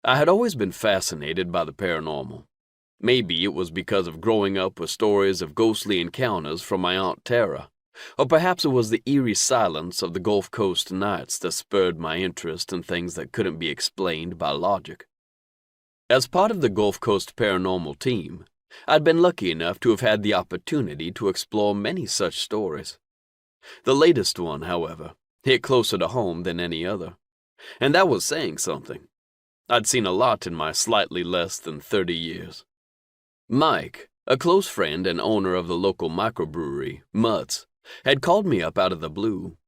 I had always been fascinated by the paranormal. Maybe it was because of growing up with stories of ghostly encounters from my Aunt Tara, or perhaps it was the eerie silence of the Gulf Coast nights that spurred my interest in things that couldn't be explained by logic. As part of the Gulf Coast paranormal team, I'd been lucky enough to have had the opportunity to explore many such stories. The latest one, however, hit closer to home than any other, and that was saying something. I'd seen a lot in my slightly less than 30 years. Mike, a close friend and owner of the local microbrewery, Mutt's, had called me up out of the blue.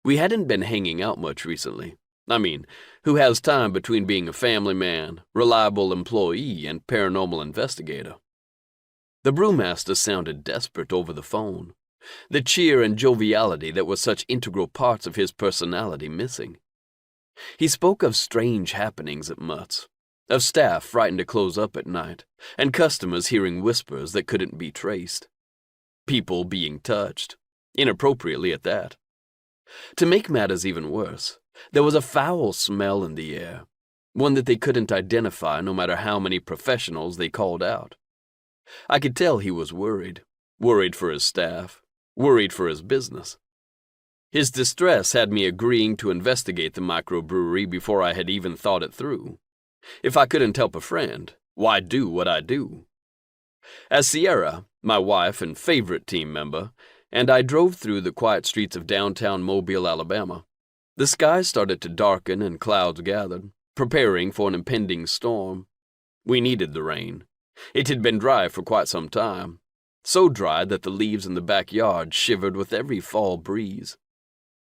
We hadn't been hanging out much recently. I mean, who has time between being a family man, reliable employee, and paranormal investigator? The brewmaster sounded desperate over the phone, the cheer and joviality that were such integral parts of his personality missing. He spoke of strange happenings at Mutt's, of staff frightened to close up at night, and customers hearing whispers that couldn't be traced. People being touched, inappropriately at that. To make matters even worse, there was a foul smell in the air, one that they couldn't identify no matter how many professionals they called out. I could tell he was worried for his staff, worried for his business. His distress had me agreeing to investigate the microbrewery before I had even thought it through. If I couldn't help a friend, why do what I do? As Sierra, my wife and favorite team member, and I drove through the quiet streets of downtown Mobile, Alabama, the sky started to darken and clouds gathered, preparing for an impending storm. We needed the rain. It had been dry for quite some time, so dry that the leaves in the backyard shivered with every fall breeze.